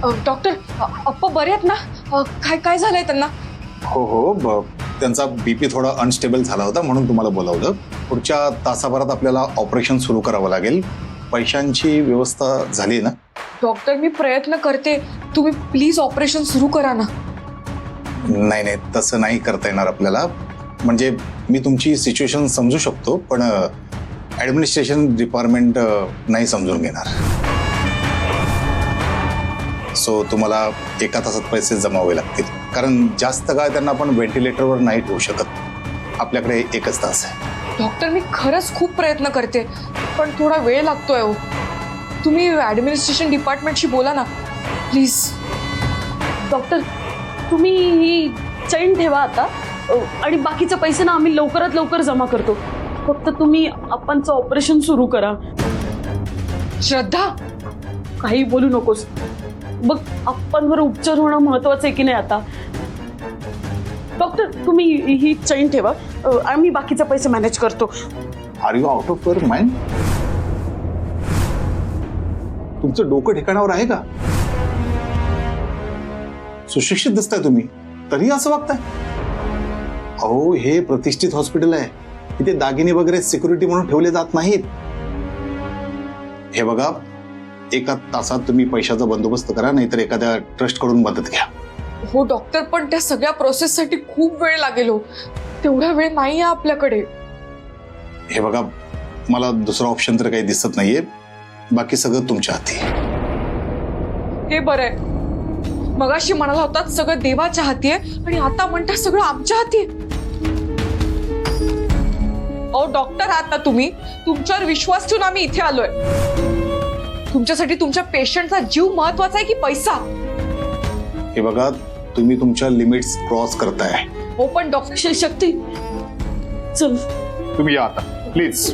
Doctor अप्पा बरे आहेत ना? काय काय झालंय त्यांना? हो त्यांचा बीपी थोडा अनस्टेबल झाला होता म्हणून तुम्हाला बोलावलं. पुढच्या तासाभरात आपल्याला ऑपरेशन सुरू करावं लागेल. पैशांची व्यवस्था झाली ना? डॉक्टर मी प्रयत्न करते, तुम्ही प्लीज ऑपरेशन सुरू करा ना. नाही तसं नाही करता येणार आपल्याला. म्हणजे मी तुमची सिच्युएशन समजू शकतो पण ॲडमिनिस्ट्रेशन डिपार्टमेंट नाही समजून घेणार. सो तुम्हाला एका तासात पैसे जमावे लागतील, कारण जास्त काळ त्यांना आपण व्हेंटिलेटरवर नाही ठेवू शकत. आपल्याकडे 1च तास आहे. डॉक्टर मी खरंच खूप प्रयत्न करते पण थोडा वेळ लागतोय हो. तुम्ही ॲडमिनिस्ट्रेशन डिपार्टमेंटशी बोला ना प्लीज. डॉक्टर तुम्ही ही चैन ठेवा आता आणि बाकीचे पैसे ना आम्ही लवकरात लवकर जमा करतो. फक्त तुम्ही आपणचं ऑपरेशन सुरू करा. श्रद्धा काही बोलू नकोस. बघ आपणवर उपचार होणं महत्वाचं आहे की नाही आता. डॉक्टर तुम्ही ही चैन ठेवा, आम्ही बाकीचे पैसे मॅनेज करतो. Are you out of your mind? तुमचं डोकं ठिकाणावर आहे का? सुशिक्षित दिसताय तुम्ही तरी असं वागताय? अहो हे प्रतिष्ठित हॉस्पिटल आहे, इथे दागिने वगैरे सिक्युरिटी म्हणून ठेवले जात नाहीत. हे बघा, 1 तासात तुम्ही पैशाचा बंदोबस्त करा, नाहीतर एखाद्या ट्रस्ट कडून मदत घ्या. हो डॉक्टर पण त्या सगळ्या प्रोसेससाठी खूप वेळ लागेल हो. तेवढा वेळ नाही आहे आपल्याकडे. हे बघा, मला दुसरा ऑप्शन तर काही दिसत नाहीये. बाकी सगळं तुमच्या हाती. हे बरं आहे. मगाशी म्हणाला होता सगळं देवाच्या हाती आहे आणि आता म्हणता सगळं आमच्या हाती आहे. अहो डॉक्टर आहात ना तुम्ही, तुमच्यावर विश्वास ठेवून आम्ही इथे आलोय. तुमच्यासाठी तुमच्या पेशंटचा जीव महत्वाचा आहे की पैसा? हे बघा, तुम्ही तुमच्या लिमिट्स क्रॉस करताय. हो पण डॉक्टर शक्ती चल तुम्ही या आता प्लीज.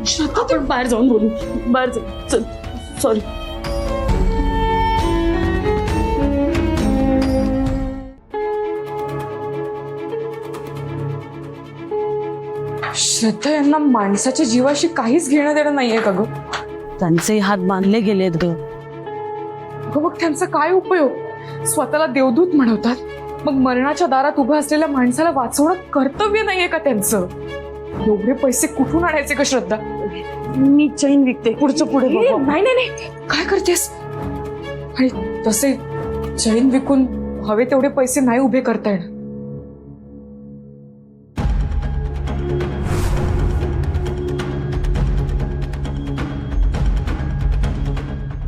श्रद्धा आपण बाहेर जाऊन बोलू. बाहेर जाऊ चल. सॉरी. श्रद्धा यांना माणसाच्या जीवाशी काहीच घेणं देणं नाहीये का ग? त्यांचे हात बांधले गेलेत ग. मग त्यांचा काय उपयोग? स्वतःला देवदूत म्हणवतात, मग मरणाच्या दारात उभं असलेल्या माणसाला वाचवणं कर्तव्य नाहीये का त्यांचं? एवढे पैसे कुठून आणायचे का श्रद्धा? मी चैन विकते. पुढचं पुढे बघू. नाही नाही नाही, काय करतेस? आणि तसे चैन विकून हवे तेवढे पैसे नाही उभे करता येणार.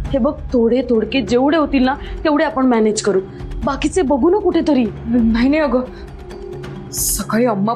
हे बघ, थोडे थोडके जेवढे होतील ना तेवढे आपण मॅनेज करू. बाकीचे बघू ना कुठेतरी. नाही नाही अगं, सकाळी अम्मा